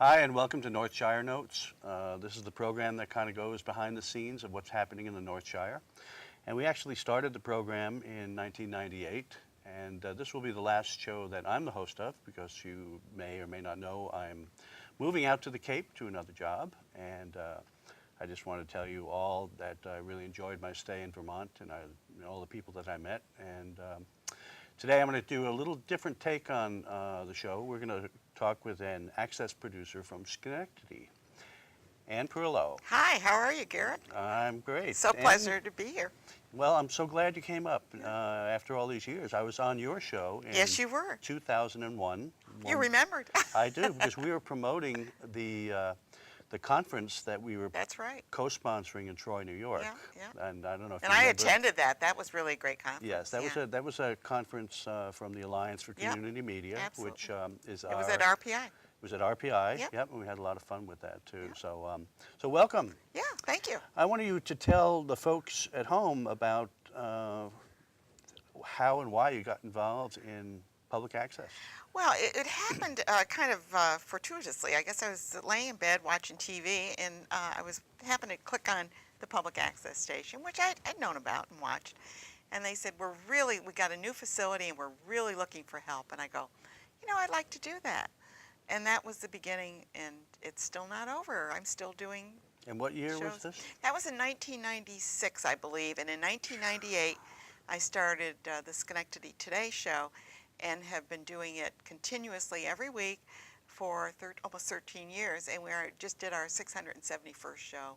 Hi, and welcome to Northshire Notes. This is the program that kind of goes behind the scenes of what's happening in the Northshire. And we actually started the program in 1998, and this will be the last show that I'm the host of, because you may or may not know I'm moving out to the Cape to another job. And I just want to tell you all that I really enjoyed my stay in Vermont and all the people that I met. And today I'm going to do a little different take on the show. We're going to talk with an access producer from Schenectady, Ann Parillo. Hi, how are you, Garrett? I'm great. So pleasure to be here. Well, I'm so glad you came up after all these years. I was on your show in Yes, you were. 2001. You remembered. I do, because we were promoting the conference that we were That's right. co-sponsoring in Troy, New York. Yeah. And I don't know if And you I remember. attended that. That was really a great conference. Yes, that was a conference from the Alliance for Community Media, Absolutely. which is It was at RPI. It was at RPI. Yep. And we had a lot of fun with that too. Yep. So welcome. Yeah, thank you. I want you to tell the folks at home about how and why you got involved in public access. Well, it happened kind of fortuitously. I guess I was laying in bed watching TV, and I happened to click on the public access station, which I'd known about and watched. And they said, we got a new facility, and we're really looking for help. And I go, I'd like to do that. And that was the beginning, and it's still not over. I'm still doing And what year shows. was this? That was in 1996, I believe. And in 1998, I started the Schenectady Today Show, and have been doing it continuously every week for almost 13 years. And we just did our 671st show.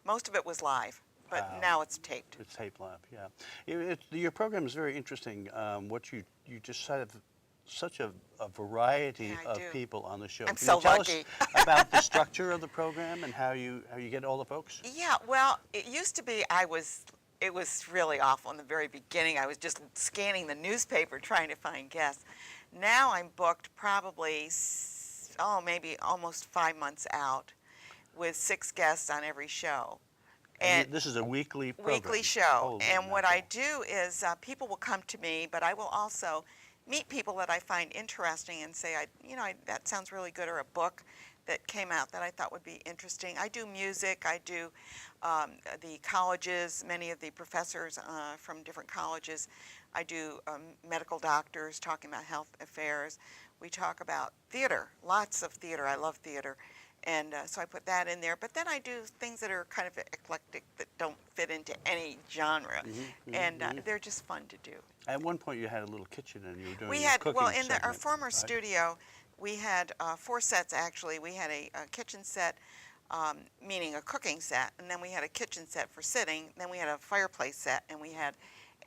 Most of it was live, but now it's taped. It's taped live, yeah. Your program is very interesting. What you just have such a variety of people on the show. I'm Can so you tell lucky. us about the structure of the program and how you get all the folks? Yeah, well, it used to be it was really awful in the very beginning. I was just scanning the newspaper trying to find guests. Now I'm booked probably, maybe almost 5 months out with 6 guests on every show. And this is a weekly program? Weekly show. Holy And what mackerel. I do is people will come to me, but I will also meet people that I find interesting and say, that sounds really good, or a book that came out that I thought would be interesting. I do music. I do the colleges, many of the professors from different colleges. I do medical doctors talking about health affairs. We talk about theater, lots of theater. I love theater. And so I put that in there. But then I do things that are kind of eclectic, that don't fit into any genre. They're just fun to do. At one point you had a little kitchen and you were doing We had, cooking well, in our segment, former right? studio, we had 4 sets actually. We had a kitchen set, meaning a cooking set, and then we had a kitchen set for sitting, then we had a fireplace set, and we had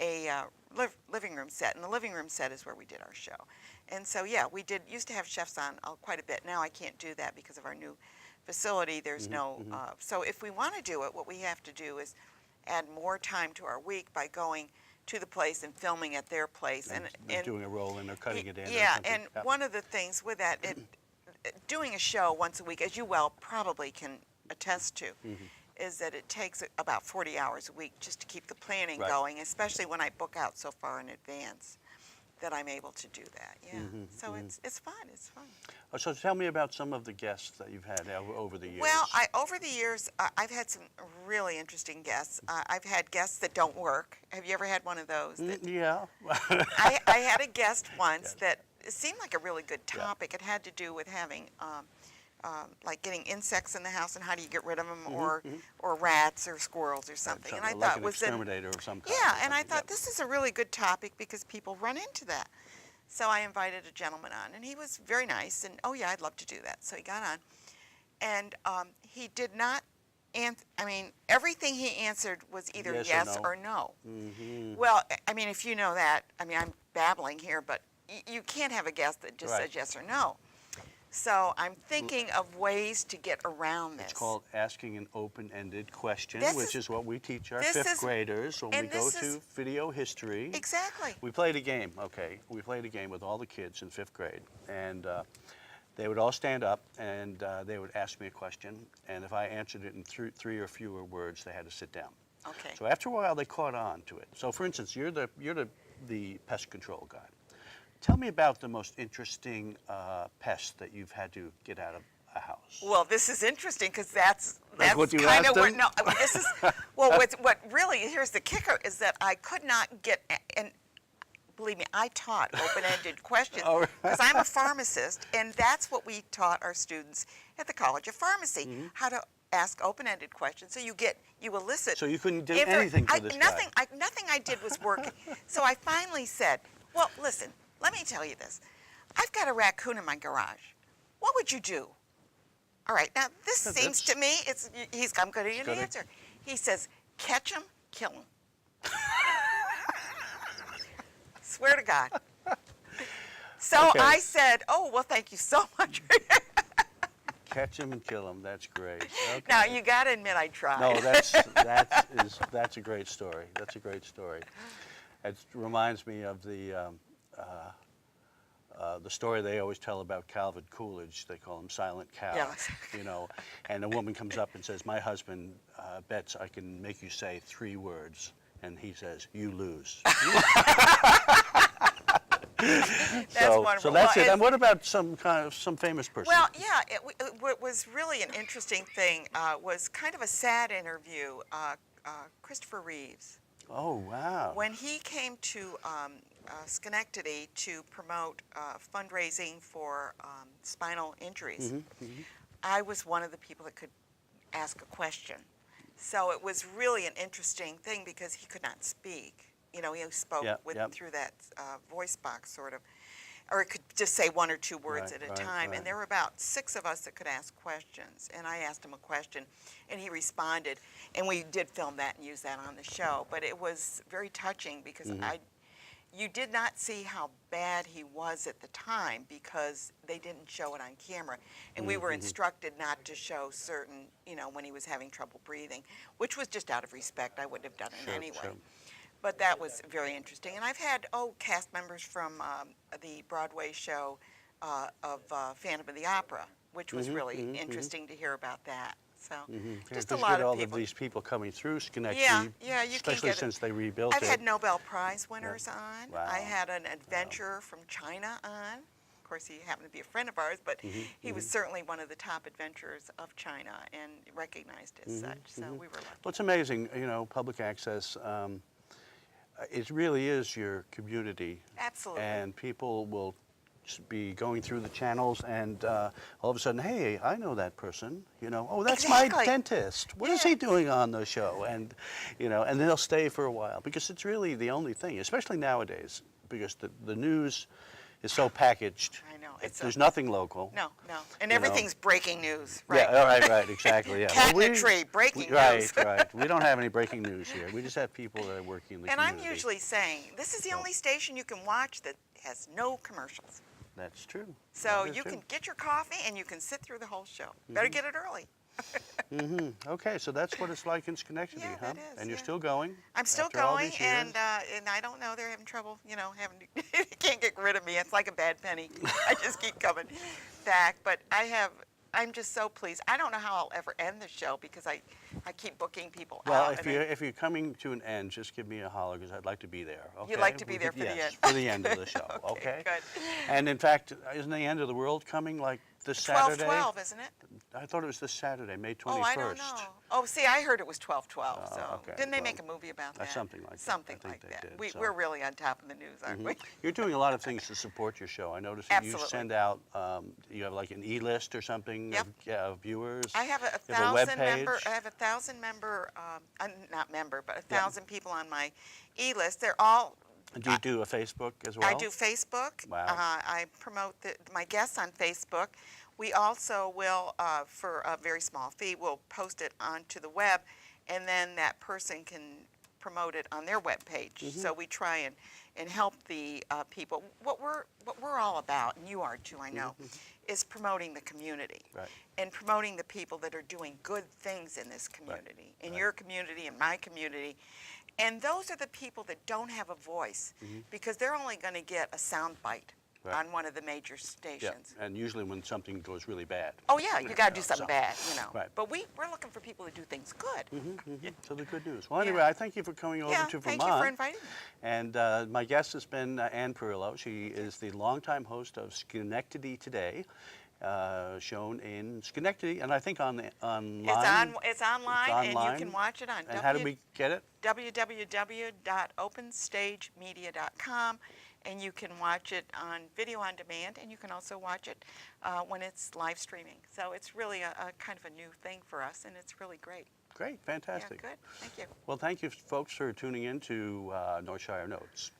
a living room set, and the living room set is where we did our show. And so, yeah, we used to have chefs on quite a bit. Now I can't do that because of our new facility. There's so if we want to do it, what we have to do is add more time to our week by going to the place and filming at their place. And doing a roll in or cutting it in. Yeah, or and one of the things with that, doing a show once a week, as you well probably can attest to, is that it takes about 40 hours a week just to keep the planning going, especially when I book out so far in advance that I'm able to do that. Yeah, so it's fun. It's fun. Oh, so tell me about some of the guests that you've had over the years. Well, over the years, I've had some really interesting guests. I've had guests that don't work. Have you ever had one of those? Yeah. I had a guest once that seemed like a really good topic. Yeah. It had to do with having, like getting insects in the house and how do you get rid of them, or rats or squirrels or something. And I like thought an was exterminator of some kind. Yeah, and I thought this is a really good topic because people run into that. So I invited a gentleman on, and he was very nice, and oh yeah, I'd love to do that. So he got on, and he did not answer. I mean, everything he answered was either yes or no. Well, I mean, if you know that, I mean, I'm babbling here, but you can't have a guest that just says yes or no. So I'm thinking of ways to get around this. It's called asking an open-ended question, which is what we teach our 5th graders when we go to video history. Exactly. We played a game, okay. We played a game with all the kids in 5th grade, and they would all stand up, and they would ask me a question, and if I answered it in 3 or fewer words, they had to sit down. Okay. So after a while, they caught on to it. So for instance, you're the pest control guy. Tell me about the most interesting pest that you've had to get out of a house. Well, this is interesting because that's what you kind asked of what. him? No, I mean, this is well. What really here's the kicker is that I could not get and. Believe me, I taught open-ended questions Oh, because I'm a pharmacist, and that's what we taught our students at the College of Pharmacy, how to ask open-ended questions. So you elicit. So you couldn't do anything for this nothing, guy. nothing I did was working. So I finally said, well, listen, let me tell you this. I've got a raccoon in my garage. What would you do? All right, now this seems to me, I'm going to get an answer. He says, catch him, kill him. Swear to God. So Okay. I said, oh, well, thank you so much. Catch him and kill him. That's great. Okay. Now, you got to admit I tried. No, that's a great story. That's a great story. It reminds me of the story they always tell about Calvin Coolidge. They call him Silent Cal. Yes. You know, and a woman comes up and says, "My husband bets I can make you say 3 words," and he says, "You lose." That's wonderful. So that's Well, it. And what about some famous person? Well, yeah, what was really an interesting thing was kind of a sad interview. Christopher Reeves. Oh, wow. When he came to Schenectady to promote fundraising for spinal injuries, I was one of the people that could ask a question. So it was really an interesting thing because he could not speak. You know, he spoke through that voice box sort of, or it could just say 1 or 2 words at a time. Right. And there were about 6 of us that could ask questions. And I asked him a question, and he responded. And we did film that and use that on the show. But it was very touching because you did not see how bad he was at the time because they didn't show it on camera. And we were instructed not to show certain, you know, when he was having trouble breathing, which was just out of respect. I wouldn't have done it anyway. Sure. But that was very interesting. And I've had, cast members from the Broadway show of Phantom of the Opera, which was really interesting to hear about that. So just a lot of all people. of these people coming through Schenectady, Yeah, you can especially get since they rebuilt I've it. had Nobel Prize winners on. Wow. I had an adventurer from China on. Of course, he happened to be a friend of ours, but he was certainly one of the top adventurers of China and recognized as such. So we were lucky. Well, it's amazing, you know, public access. It really is your community. Absolutely. And people will be going through the channels and all of a sudden, hey, I know that person, you know, oh, that's my dentist. What is he doing on the show? And, you know, and they'll stay for a while because it's really the only thing, especially nowadays, because the news is so packaged. I know. There's nothing local. No. And everything's breaking news, right? Yeah, right, exactly, yeah. Cat in a tree, breaking news. Right. We don't have any breaking news here. We just have people that are working in the community. And I'm usually saying, this is the only station you can watch that has no commercials. That's true. So you can get your coffee and you can sit through the whole show. Better get it early. Okay, so that's what it's like in Schenectady, Yeah, huh? that is, And you're yeah. still going? I'm still after all going, these years? and I don't know, they're having trouble, you know, they can't get rid of me. It's like a bad penny. I just keep coming back, but I'm just so pleased. I don't know how I'll ever end the show because I keep booking people Well, out. if you're coming to an end, just give me a holler because I'd like to be there. Okay? You'd like to be there for the yes, end? for the end of the show. Okay. Good. And in fact, isn't the end of the world coming like this Saturday? 12/12, isn't it? I thought it was this Saturday, May 21st. Oh, I don't know. Oh, see, I heard it was 12/12. Oh, So okay. didn't they Well, make a movie about that? something like that. Something I think like they that. did, so. We're really on top of the news, aren't we? You're doing a lot of things to support your show. I noticed that you Absolutely. send out, you have like an e-list or something of viewers. I have a You have a web 1,000 member. page? I have 1,000 member, not member, but 1,000 people on my e-list. They're all. Do you do a Facebook as well? I do Facebook. Wow. I promote my guests on Facebook. We also will, for a very small fee, we'll post it onto the web, and then that person can promote it on their web page. So we try and help the people. What we're all about, and you are too, I know, is promoting the community. Right. And promoting the people that are doing good things in this community, in your community, in my community. And those are the people that don't have a voice because they're only going to get a sound bite on one of the major stations. Yeah, and usually when something goes really bad. Oh yeah, you got to do something bad, you know. Right. But we're looking for people to do things good. So the good news. Well, anyway, I thank you for coming over to Vermont. Thank you for inviting me. And my guest has been Ann Parillo. She is the longtime host of Schenectady Today. shown in Schenectady, and I think online. It's online, and you can watch it on And how do we get it? www.openstagemedia.com, and you can watch it on video on demand, and you can also watch it when it's live streaming. So it's really a kind of a new thing for us, and it's really great. Great, fantastic. Yeah, good. Thank you. Well, thank you, folks, for tuning in to Northshire Notes.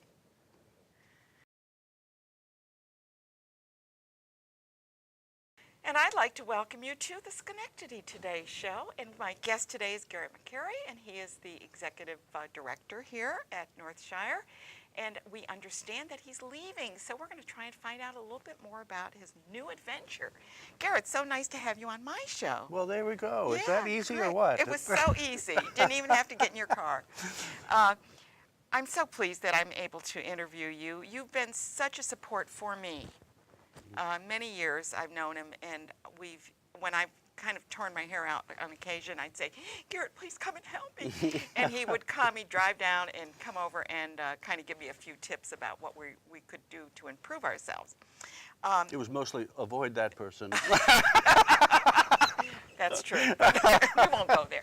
And I'd like to welcome you to the Schenectady Today Show. And my guest today is Garrett McCarey, and he is the executive director here at Northshire. And we understand that he's leaving, so we're going to try and find out a little bit more about his new adventure. Garrett, so nice to have you on my show. Well, there we go. Yeah, Is that easy great. or what? It was so easy. You didn't even have to get in your car. I'm so pleased that I'm able to interview you. You've been such a support for me. Many years I've known him, and when I've kind of torn my hair out on occasion, I'd say, Garrett, please come and help me. And he would come, he'd drive down and come over and kind of give me a few tips about what we could do to improve ourselves. It was mostly avoid that person. That's true. We won't go there.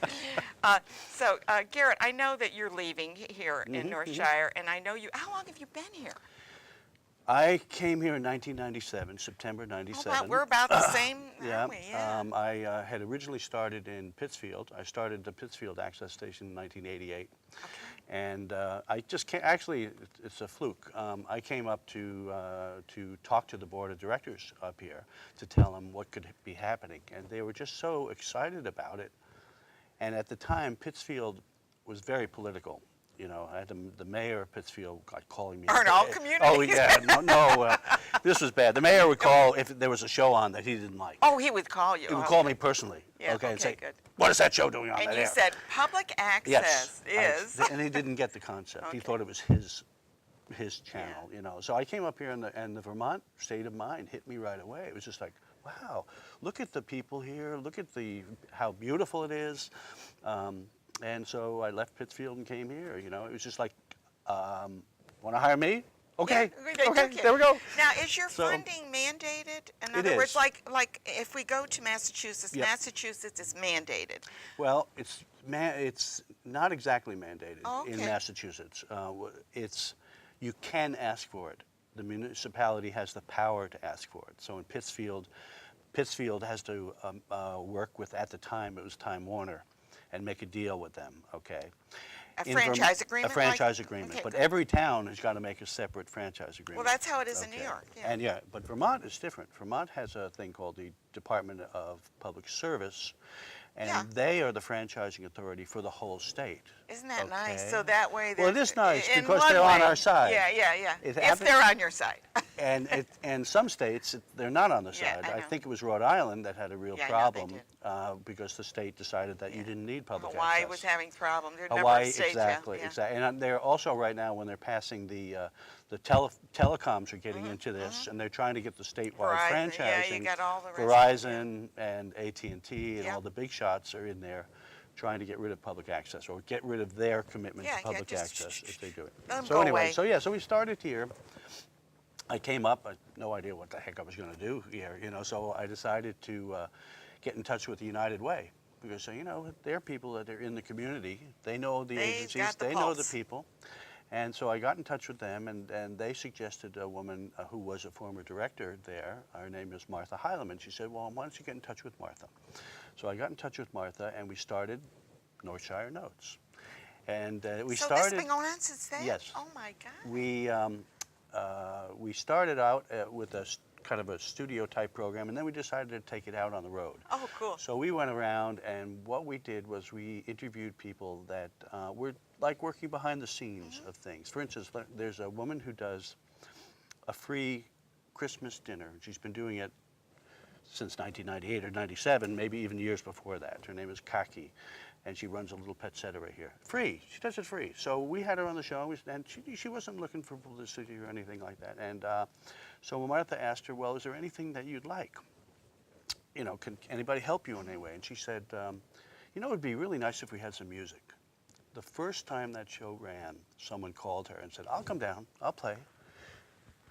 So, Garrett, I know that you're leaving here in Northshire, and I know you. How long have you been here? I came here in 1997, September 97. Oh, wow, we're about the same, Yeah. aren't we? Yeah. I had originally started in Pittsfield. I started the Pittsfield Access Station in 1988. Okay. And I just came, actually, it's a fluke. I came up to talk to the board of directors up here to tell them what could be happening. And they were just so excited about it. And at the time, Pittsfield was very political. You know, I had the mayor of Pittsfield calling me. Aren't all communities? Oh, yeah. No, this was bad. The mayor would call if there was a show on that he didn't like. Oh, he would call you. He would call me personally. Yeah, and say, good. what is that show doing on And that you air? said public access is. And he didn't get the concept. He Okay. thought it was his channel, Yeah. you know. So I came up here, and the Vermont state of mind hit me right away. It was just like, wow, look at the people here. Look at how beautiful it is. And so I left Pittsfield and came here. You know, it was just like, want to hire me? Okay, Yeah, okay, there we go. Now, is your So- funding mandated? In It other words, is. like if we go to Massachusetts, Yep. Massachusetts is mandated. Well, it's not exactly mandated Oh, in okay. Massachusetts. You can ask for it. The municipality has the power to ask for it. So in Pittsfield has to work with, at the time, it was Time Warner, and make a deal with them, okay? A In franchise agreement? A franchise agreement. Okay, But good. every town has got to make a separate franchise agreement. Well, that's how it is in New Okay. York. Yeah. And yeah, but Vermont is different. Vermont has a thing called the Department of Public Service, and Yeah. they are the franchising authority for the whole state. Isn't that nice? Okay. So that way, Well, it is nice in because one they're on way- our side. Yeah. It If happens- they're on your side. And some states, they're not on the Yeah, side. I I know. think it was Rhode Island that had a real Yeah, I know, they problem did. because the state decided that you didn't need public Hawaii access. was having problems. There are a number Hawaii, of states, exactly, yeah. exactly. And they're also right now, when they're passing the telecoms are getting into this, and they're trying to get the statewide Verizon, franchising. yeah, you got all the rest of it, Verizon and AT&T and Yeah. all the big shots are in there trying to get rid of public access, or get rid of their commitment Yeah, to yeah, public just access if they do it. let 'em So go anyway, away. so we started here. I came up, I had no idea what the heck I was going to do here, you know, so I decided to get in touch with the United Way, because, you know, they're people that are in the community. They know the They've agencies, got the they know the pulse. people. And so I got in touch with them, and they suggested a woman who was a former director there. Her name is Martha Heileman. She said, well, why don't you get in touch with Martha? So I got in touch with Martha, and we started Northshire Notes. And we So started. this has been going on since then? Yes. Oh, my God. We started out with kind of a studio type program, and then we decided to take it out on the road. Oh, cool. So we went around, and what we did was we interviewed people that were like working behind the scenes of things. For instance, there's a woman who does a free Christmas dinner. She's been doing it since 1998 or 97, maybe even years before that. Her name is Kaki, and she runs a little petsettery here. Free. She does it free. So we had her on the show, and she wasn't looking for publicity or anything like that. And so Martha asked her, well, is there anything that you'd like? You know, can anybody help you in any way? And she said, you know, it would be really nice if we had some music. The first time that show ran, someone called her and said, I'll come down, I'll play.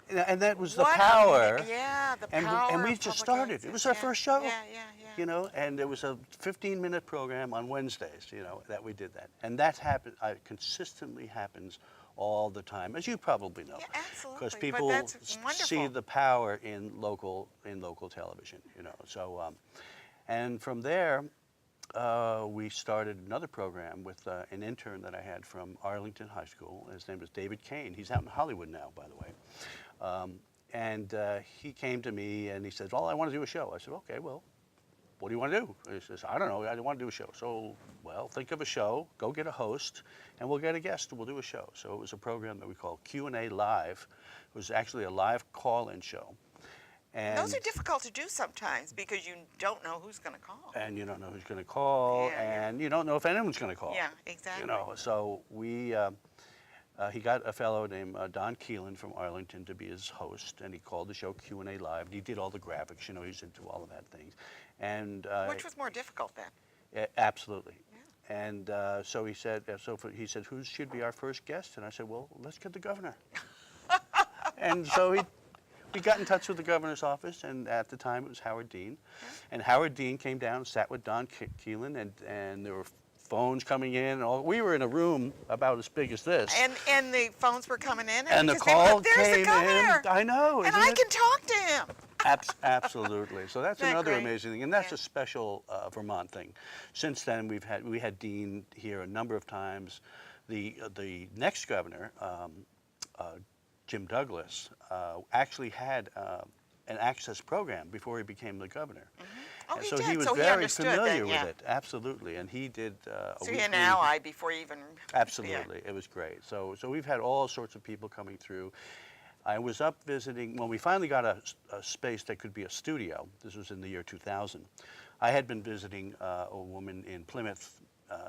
And that was the What power. yeah, the And power we of just public started. access. It was our Yeah, first show. Yeah, yeah, yeah. You know, and it was a 15-minute program on Wednesdays, you know, that we did that. And that consistently happens all the time, as you probably know. Yeah, absolutely. Because But people that's see wonderful. the power in local television, you know. So, and from there, we started another program with an intern that I had from Arlington High School. His name was David Kane. He's out in Hollywood now, by the way. And he came to me and he said, "Well, I want to do a show." I said, "Okay, well, what do you want to do?" He says, "I don't know. I want to do a show." So, well, think of a show, go get a host, and we'll get a guest and we'll do a show. So it was a program that we called Q&A Live. It was actually a live call-in show. And Those are difficult to do sometimes because you don't know who's going to call. and you don't know who's going to call, Yeah, yeah. and you don't know if anyone's going to call. Yeah, exactly. You know, so he got a fellow named Don Keelan from Arlington to be his host, and he called the show Q&A Live. And he did all the graphics, you know, he's into all of that things. And Which was more difficult then? absolutely. Yeah. And so he said, he said, who should be our first guest? And I said, well, let's get the governor. And so we got in touch with the governor's office, and at the time it was Howard Dean. Yeah. And Howard Dean came down and sat with Don Keelan, and there were phones coming in. And all. We were in a room about as big as this. And the phones were coming in. And the because they call were, there's came the governor, in. I know. and isn't I it? can talk to him. Absolutely. So that's Isn't that another great? amazing thing, and that's Yeah. a special Vermont thing. Since then, we had Dean here a number of times. The next governor, Jim Douglas, actually had an access program before he became the governor. Oh, And he so did. he was So he very understood familiar then, yeah. with it. Absolutely, and he did. So he had an ally before he even. Absolutely, it was great. So we've had all sorts of people coming through. I was up visiting when we finally got a space that could be a studio. This was in the year 2000. I had been visiting a woman in Plymouth,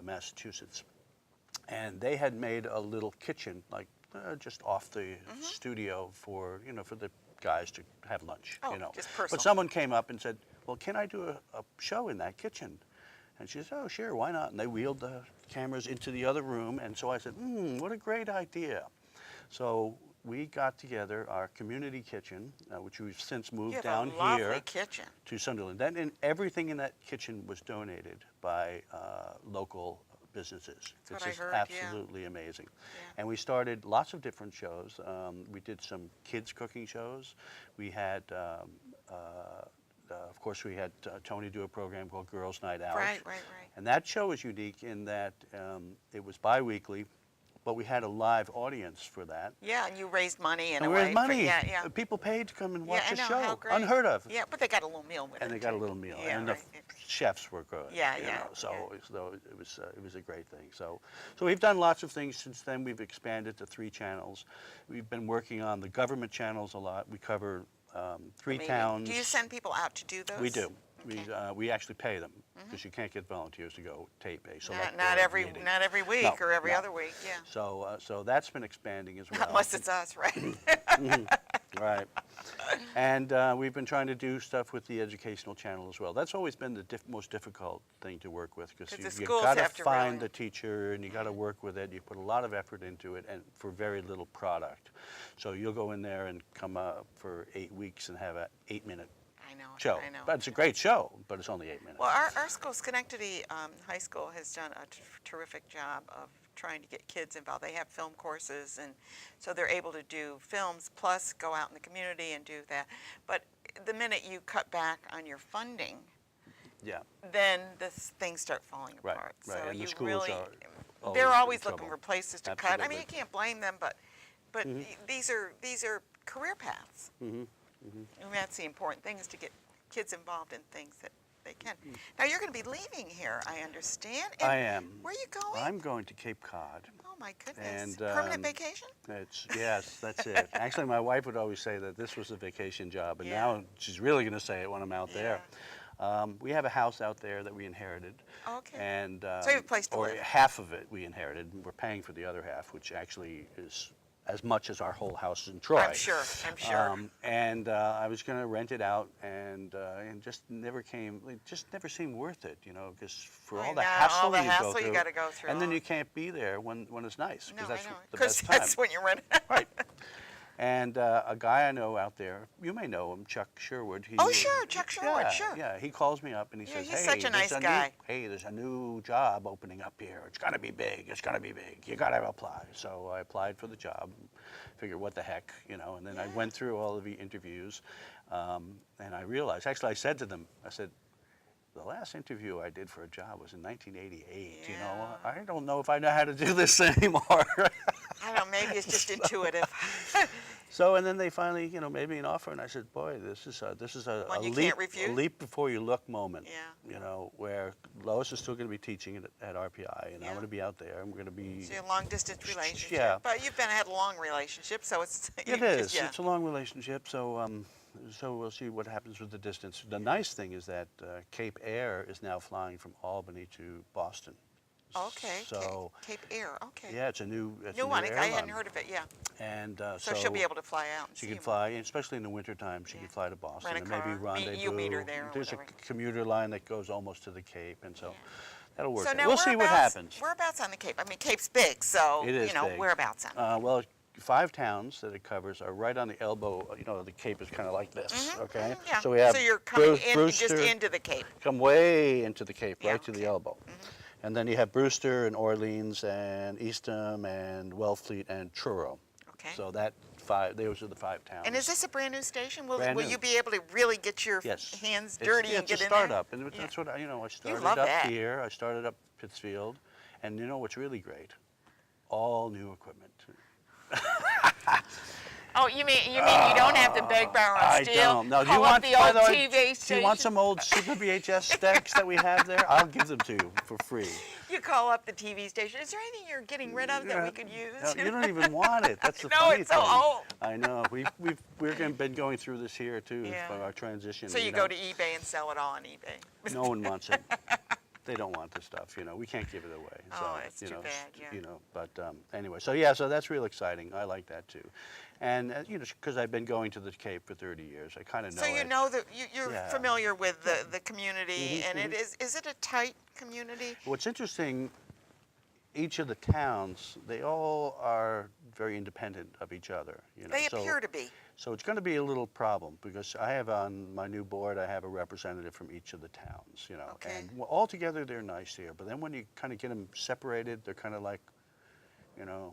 Massachusetts, and they had made a little kitchen, like just off the studio for the guys to have lunch. Oh, just personal. But someone came up and said, "Well, can I do a show in that kitchen?" And she said, "Oh, sure, why not?" And they wheeled the cameras into the other room, and so I said, what a great idea. So we got together our community kitchen, which we've since moved You have down a lovely here kitchen. to Sunderland. And everything in that kitchen was donated by local businesses. That's It's what I just heard, yeah. absolutely amazing. Yeah. And we started lots of different shows. We did some kids cooking shows. We had, of course, we had Tony do a program called Girls Night Out. Right. And that show was unique in that it was bi-weekly, but we had a live audience for that. Yeah, and you raised money in And a we way. raised money. Yeah. People paid to come and watch Yeah, I the know, show. how great. Unheard of. Yeah, but they got a little meal with it. And they got a too. little meal. Yeah, And right. the chefs were good. Yeah, you yeah, know, so yeah. it was a great thing. So we've done lots of things since then. We've expanded to 3 channels. We've been working on the government channels a lot. We cover 3 Maybe. towns. Do you send people out to do those? We do. Okay. We actually pay them because you can't get volunteers to go tape a select Not board every meeting. not every week No, or every no. other week. Yeah. So that's been expanding as well. Unless it's us, right? Right. And we've been trying to do stuff with the educational channel as well. That's always been the most difficult thing to work with because 'Cause the you schools got to have to find really- the teacher and you got to work with it. You put a lot of effort into it and for very little product. So you'll go in there and come up for 8 weeks and have an 8-minute I know. show. I know. But it's a great show, but it's only 8 minutes. Well, our school, Schenectady High School, has done a terrific job of trying to get kids involved. They have film courses, and so they're able to do films plus go out in the community and do that. But the minute you cut back on your funding, Yeah. then things start falling Right, apart. right. So And the you schools really, are they're always in always looking trouble. for places to cut. I mean, Absolutely. you can't blame them, but these are career paths. And that's the important thing, is to get kids involved in things that they can. Now you're going to be leaving here, I understand. And I am. Where are you going? I'm going to Cape Cod. Oh my goodness! And, Permanent vacation? Yes, that's it. Actually, my wife would always say that this was a vacation job, and Yeah. now she's really going to say it when I'm out there. We have a house out there that we inherited. Okay. And, So you have a place to or live. half of it we inherited. We're paying for the other half, which actually is as much as our whole house in Troy. I'm sure. And I was going to rent it out, and just never came. It just never seemed worth it, because for I all the know, hassle all the you hassle go you through, gotta go through. and then you can't be there when it's nice, No, because I that's know. the Because best time. that's when you're renting. Right. And a guy I know out there, you may know him, Chuck Sherwood. Oh, sure, Chuck Sherwood, yeah, sure. Yeah, he calls me up and he Yeah, says, he's hey, such a nice guy. there's a new job opening up here. It's going to be big. It's going to be big. You got to apply. So I applied for the job, figured what the heck, and then I went through all of the interviews, and I realized, actually I said to them, I said, the last interview I did for a job was in 1988. Yeah. I don't know if I know how to do this anymore. I don't know, maybe it's just intuitive. So, and then they finally, made me an offer, and I said, boy, this is a One you leap, can't refuse? a leap before you look moment. Yeah. Where Lois is still going to be teaching at RPI, and Yeah. I'm going to be out there. I'm going to be. It's a long distance relationship. Yeah. But you've had a long relationship, so it's. It is. It's a long relationship, so so we'll see what happens with the distance. The nice thing is that Cape Air is now flying from Albany to Boston. Okay. So. Cape Air. Okay. Yeah, it's a new. New one. I hadn't heard of it. Yeah. And So she'll be able to fly out. And she see can him. fly, especially in the wintertime, she can fly to Boston Rent a and maybe car. rendezvous. You meet her there or There's whatever. a commuter line that goes almost to the Cape, and so that'll work So out. now We'll see what happens. Whereabouts on the Cape? I mean, Cape's big, so It is big. whereabouts on? Well, 5 towns that it covers are right on the elbow. The Cape is kind of like this, okay? Yeah. So we have So you're coming in Brewster, just into the Cape. come way into the Cape, Yeah, right to the okay. elbow. And then you have Brewster and Orleans and Eastham and Wellfleet and Truro. Okay. So those are the 5 towns. And is this a brand new station? Will Brand new. you be able to really get your Yes. hands dirty and It's get a in there? startup, and that's what I started love up that. here. I started up Pittsfield, and what's really great? All new equipment. Oh, you mean you don't have to beg, borrow, and I steal? don't. No, do Call you up want the by old the way, TV Do you station? want some old Super VHS decks that we have there? I'll give them to you for free. You call up the TV station. Is there anything you're getting rid of that we could use? No, you don't even want it. That's the No, funny it's so thing. old. I know. Been going through this here too for our transition. So you go to eBay and sell it all on eBay. No one wants it. They don't want the stuff, we can't give it away. So, Oh, it's too bad, yeah. But anyway, so that's real exciting. I like that too. And, because I've been going to the Cape for 30 years, I kind of know So you it. know that you're Yeah. familiar with the community, and it is it a tight community? What's interesting, each of the towns, they all are very independent of each other. They appear to be. So it's going to be a little problem because I have on my new board, I have a representative from each of the towns, Okay. and all together they're nice here. But then when you kind of get them separated, they're kind of like, I don't know,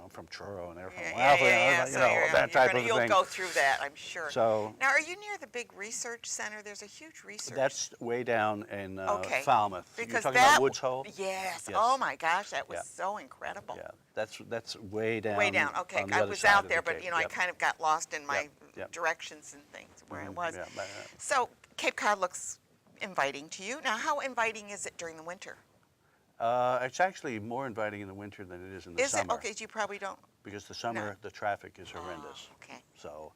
I'm from Truro and they're from Wellfleet, So that type of you'll thing. go through that, I'm sure. So Now, are you near the big research center? There's a huge research. that's way down in Okay. Falmouth. Because You're talking that about Woods Hole? Yes. Yes. Oh my gosh, that was Yeah. so incredible. Yeah, that's way down. Way down. Okay, on the I other was side out of there, the but Cape. I Yep. kind of got lost in my Yep. directions and things where I was. Yeah, So Cape Cod looks inviting to you. Now, how inviting is it during the winter? it's actually more inviting in the winter than it is in the Is summer. it? Okay, you probably don't. Because the summer, the traffic is horrendous. Oh, okay. So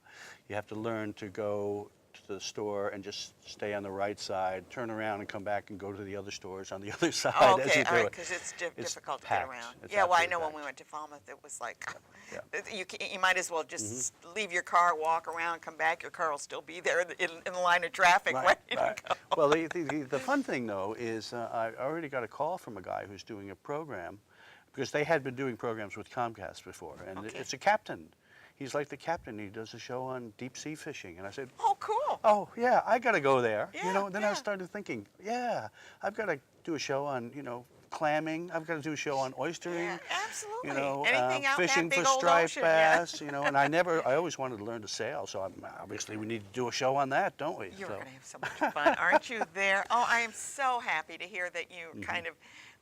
you have to learn to go to the store and just stay on the right side, turn around and come back and go to the other stores on the other side Oh, as okay, you do all right, it. because it's It's difficult to packed. get around. It's Yeah, well, I absolutely know when we packed. went to Falmouth, it was like, Yeah. you might as well just leave your car, walk around, come back. Your car will still be there in the line of traffic, ready to go. Well, the fun thing, though, is I already got a call from a guy who's doing a program, because they had been doing programs with Comcast before, and Okay. it's a captain. He's like the captain. He does a show on deep sea fishing. And I said, Oh, cool. oh, yeah, I got to go there. Yeah, Then yeah. I started thinking, yeah, I've got to do a show on, clamming. I've got to do a show on oystering. Yeah, absolutely. You know, Anything out in that fishing big for old striped ocean, yeah. bass, and I always wanted to learn to sail, so obviously we need to do a show on that, don't we? You're So- going to have so much fun, aren't you there? Oh, I am so happy to hear that you're kind of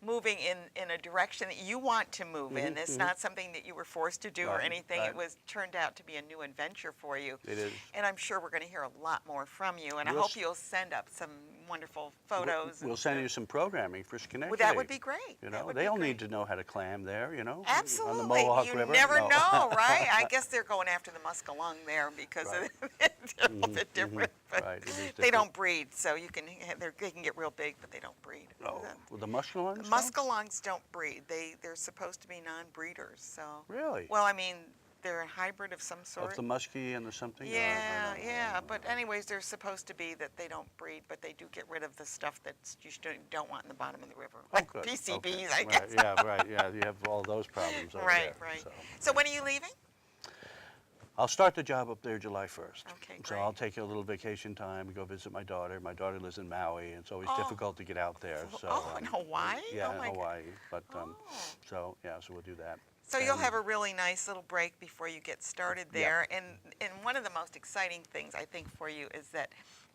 moving in a direction that you want to move in. It's not something that you were forced to do or Right, anything. right. It was turned out to be a new adventure for you. It is. And I'm sure we're going to hear a lot more from you. And I We'll hope s- you'll send up some wonderful photos. We'll send you some programming for Schenectady. Well, that would be great. You That know, would be they'll great. need to know how to clam there, on the Absolutely. Mohawk You River. never No. know, right? I guess they're going after the muskellunge there because Right. it's a little bit different. But Right, it is they different. don't breed, so they can get real big, but they don't breed. Oh, well, the muskellunge? don't? Muskellunges don't breed. They're supposed to be non-breeders. So. Really? Well, I mean, they're a hybrid of some sort. Of the muskie and the something? Yeah, no. yeah. But anyways, they're supposed to be that they don't breed, but they do get rid of the stuff that you don't want in the bottom of the river, like good. PCBs, Okay. I guess. Right, yeah, right. Yeah, you have all those problems over Right, there. right. So. So when are you leaving? I'll start the job up there July 1st. Okay, So great. I'll take a little vacation time, go visit my daughter. My daughter lives in Maui, and it's always Oh. difficult to get out there. So, Oh, in Hawaii? Yeah, Oh in my God. Hawaii. But Oh. so yeah, so we'll do that. So you'll And- have a really nice little break before you get started Yeah. there. And one of the most exciting things I think for you is that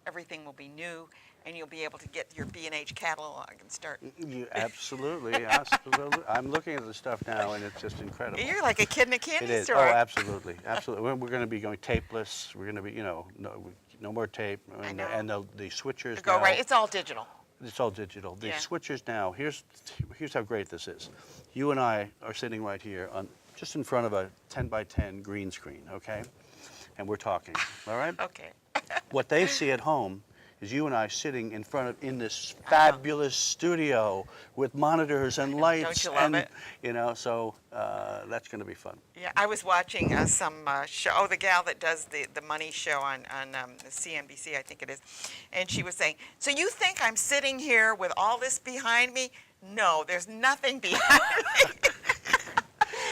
everything will be new and you'll be able to get your B&H catalog and start. You, absolutely, absolutely. I'm looking at the stuff now, and it's just incredible. You're like a kid in a It candy is. store. Oh, absolutely, absolutely. We're going to be going tapeless. We're going to be, no more tape. I know. And the switchers Go now. right. It's all digital. It's all digital. The Yeah. switchers now. Here's how great this is. You and I are sitting right here just in front of a 10 by 10 green screen, okay? And we're talking. All right. Okay. What they see at home is you and I sitting in this fabulous studio with monitors and lights. Don't you love and, it? So that's going to be fun. Yeah, I was watching some show. Oh, the gal that does the money show on the CNBC, I think it is, and she was saying, "So you think I'm sitting here with all this behind me? No, there's nothing behind me."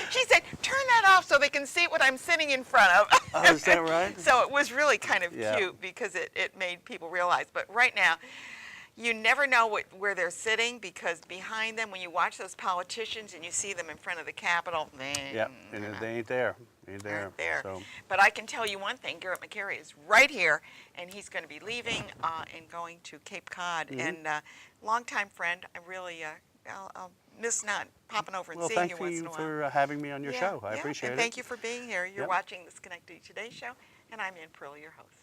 She said, "Turn that off so they can see what I'm sitting in front of." Oh, is that right? So it was really kind of Yeah. cute because it made people realize. But right now, you never know where they're sitting because behind them, when you watch those politicians and you see them in front of the Capitol, Yep, and they ain't there. Ain't there. aren't there. So, But I can tell you one thing, Garrett McCarey is right here, and he's going to be leaving and going to Cape Cod. Mm-hmm. And longtime friend, I really, I'll miss not popping over and well, seeing thank you once in you a while. for having me on your Yeah, show. I yeah, appreciate and it. thank you for being here. You're Yep. watching the Schenectady Today Show, and I'm Ann Parillo, your host.